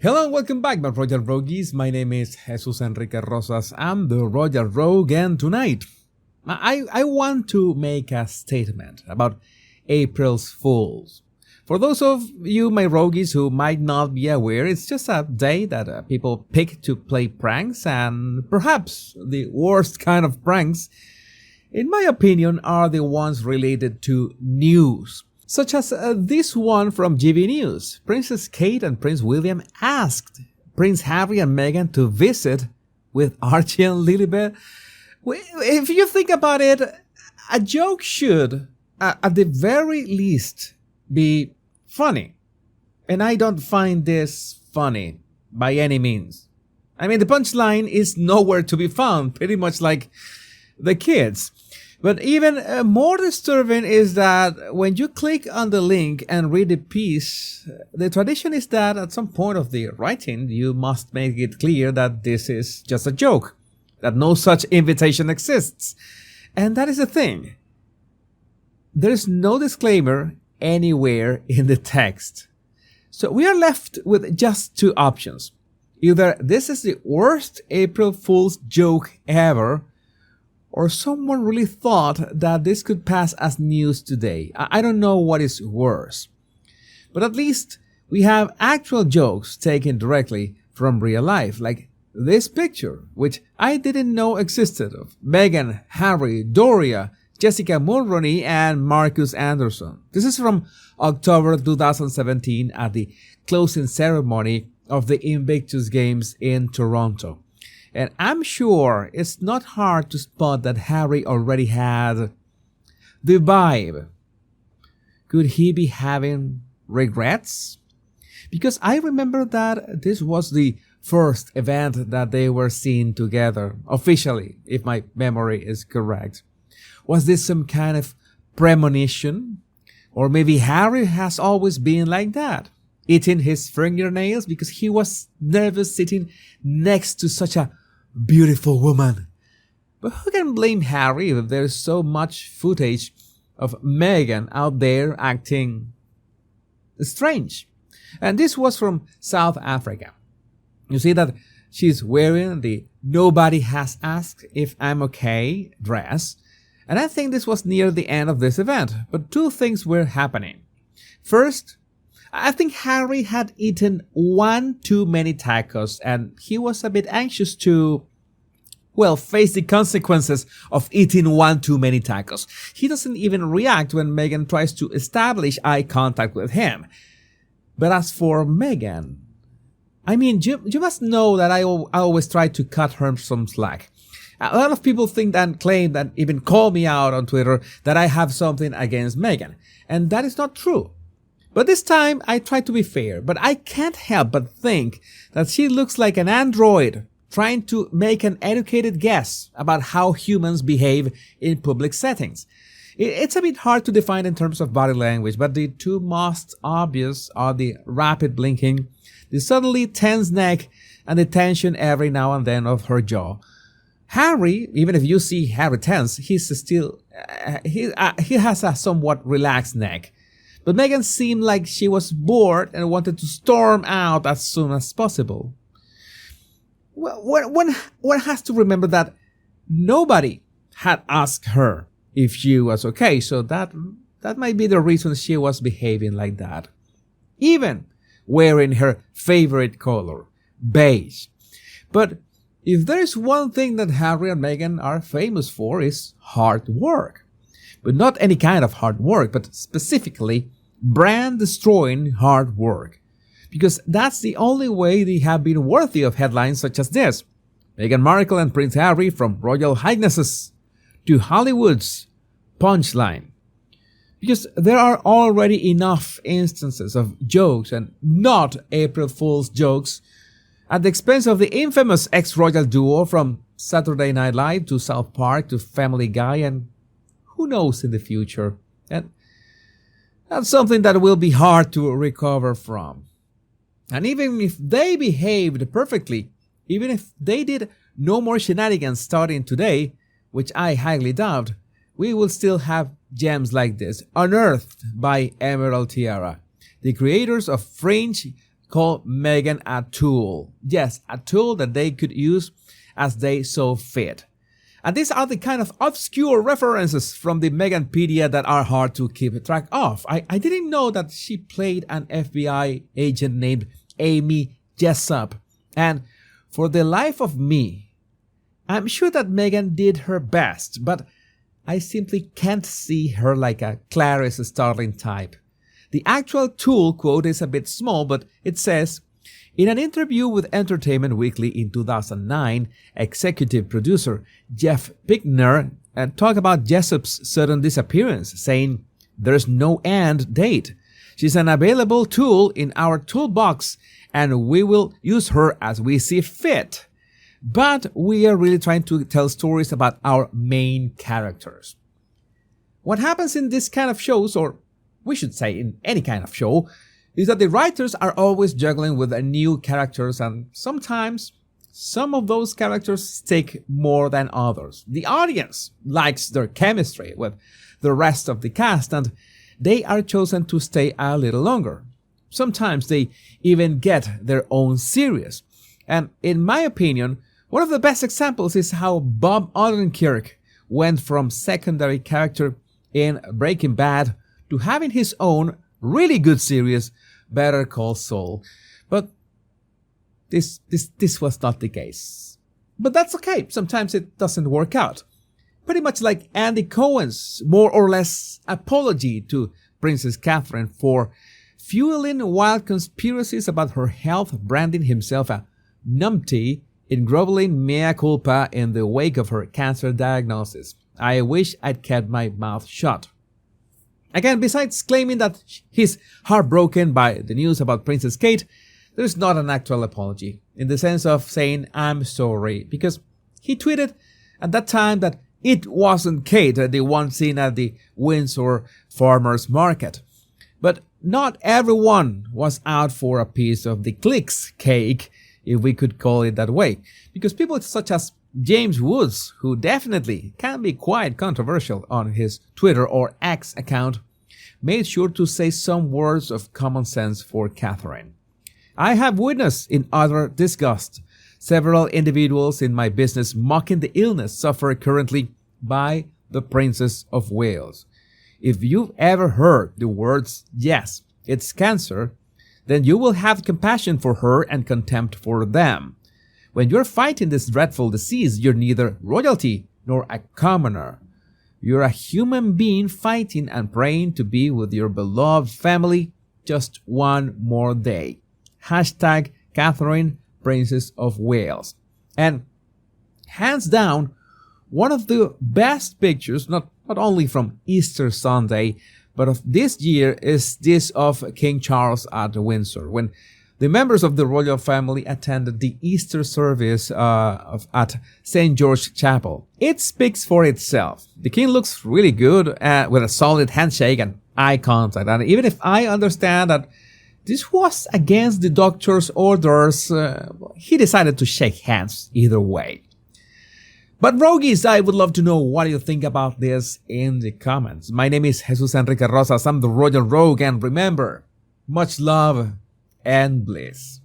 Hello and welcome back, my Royal Rogues. My name is Jesus Enrique Rosas. I'm the Royal Rogue, and tonight I want to make a statement about April's Fools. For those of you, my rogues, who might not be aware, it's just a day that people pick to play pranks, and perhaps the worst kind of pranks, in my opinion, are the ones related to news. Such as this one from GB News. Princess Kate and Prince William asked Prince Harry and Meghan to visit with Archie and Lilibet. If you think about it, a joke should, at the very least, be funny. And I don't find this funny by any means. I mean, the punchline is nowhere to be found, pretty much like the kids. But even more disturbing is that when you click on the link and read the piece, the tradition is that at some point of the writing, you must make it clear that this is just a joke, that no such invitation exists. And that is the thing. There is no disclaimer anywhere in the text. So we are left with just two options. Either this is the worst April Fool's joke ever, or someone really thought that this could pass as news today. I don't know what is worse. But at least we have actual jokes taken directly from real life, like this picture, which I didn't know existed, of Meghan, Harry, Doria, Jessica Mulroney, and Marcus Anderson. This is from October 2017 at the closing ceremony of the Invictus Games in Toronto. And I'm sure it's not hard to spot that Harry already had the vibe. Could he be having regrets? Because I remember that this was the first event that they were seen together, officially, if my memory is correct. Was this some kind of premonition? Or maybe Harry has always been like that, eating his fingernails because he was nervous sitting next to such a beautiful woman. But who can blame Harry if there's so much footage of Meghan out there acting strange? And this was from South Africa. You see that she's wearing the "Nobody Has Asked If I'm Okay" dress. And I think this was near the end of this event. But two things were happening. First, I think Harry had eaten one too many tacos, and he was a bit anxious to, face the consequences of eating one too many tacos. He doesn't even react when Meghan tries to establish eye contact with him. But as for Meghan, I mean, you must know that I always try to cut her some slack. A lot of people think and claim that even call me out on Twitter that I have something against Meghan. And that is not true. But this time, I try to be fair, but I can't help but think that she looks like an android trying to make an educated guess about how humans behave in public settings. It's a bit hard to define in terms of body language, but the two most obvious are the rapid blinking, the suddenly tense neck, and the tension every now and then of her jaw. Harry, even if you see Harry tense, he has a somewhat relaxed neck. But Meghan seemed like she was bored and wanted to storm out as soon as possible. Well, one has to remember that nobody had asked her if she was okay, so that might be the reason she was behaving like that. Even wearing her favorite color, beige. But if there is one thing that Harry and Meghan are famous for, is hard work. But not any kind of hard work, but specifically brand-destroying hard work. Because that's the only way they have been worthy of headlines such as this. Meghan Markle and Prince Harry from Royal Highnesses to Hollywood's punchline. Because there are already enough instances of jokes and not April Fool's jokes at the expense of the infamous ex-royal duo from Saturday Night Live to South Park to Family Guy, and who knows in the future. And that's something that will be hard to recover from. And even if they behaved perfectly, even if they did no more shenanigans starting today, which I highly doubt, we will still have gems like this unearthed by Emerald Tiara, the creators of Fringe call Meghan a tool. Yes, a tool that they could use as they saw fit. And these are the kind of obscure references from the Meghanpedia that are hard to keep track of. I didn't know that she played an FBI agent named Amy Jessup. And for the life of me, I'm sure that Meghan did her best, but I simply can't see her like a Clarice Starling type. The actual tool quote is a bit small, but it says, in an interview with Entertainment Weekly in 2009, executive producer Jeff Pickner talked about Jessup's sudden disappearance, saying, "There's no end date. She's an available tool in our toolbox, and we will use her as we see fit. But we are really trying to tell stories about our main characters." What happens in this kind of shows, or we should say in any kind of show, is that the writers are always juggling with new characters, and sometimes some of those characters stick more than others. The audience likes their chemistry with the rest of the cast, and they are chosen to stay a little longer. Sometimes they even get their own series. And in my opinion, one of the best examples is how Bob Odenkirk went from secondary character in Breaking Bad to having his own really good series, Better Call Saul. But this was not the case. But that's okay. Sometimes it doesn't work out. Pretty much like Andy Cohen's more or less apology to Princess Catherine for fueling wild conspiracies about her health, branding himself a numpty in groveling mea culpa in the wake of her cancer diagnosis. I wish I'd kept my mouth shut. Again, besides claiming that he's heartbroken by the news about Princess Kate, there's not an actual apology in the sense of saying I'm sorry, because he tweeted at that time that it wasn't Kate, the one seen at the Windsor Farmers Market. But not everyone was out for a piece of the clicks cake, if we could call it that way, because people such as James Woods, who definitely can be quite controversial on his Twitter or X account, made sure to say some words of common sense for Catherine. I have witnessed in utter disgust several individuals in my business mocking the illness suffered currently by the Princess of Wales. If you've ever heard the words, "Yes, it's cancer," then you will have compassion for her and contempt for them. When you're fighting this dreadful disease, you're neither royalty nor a commoner. You're a human being fighting and praying to be with your beloved family just one more day. Hashtag Catherine, Princess of Wales. And hands down, one of the best pictures, not only from Easter Sunday, but of this year is this of King Charles at Windsor, when the members of the royal family attended the Easter service at St. George Chapel. It speaks for itself. The king looks really good with a solid handshake and eye contact. And even if I understand that this was against the doctor's orders, he decided to shake hands either way. But Rogues, I would love to know what you think about this in the comments. My name is Jesus Enrique Rosas. I'm the Royal Rogue, and remember, much love and bliss.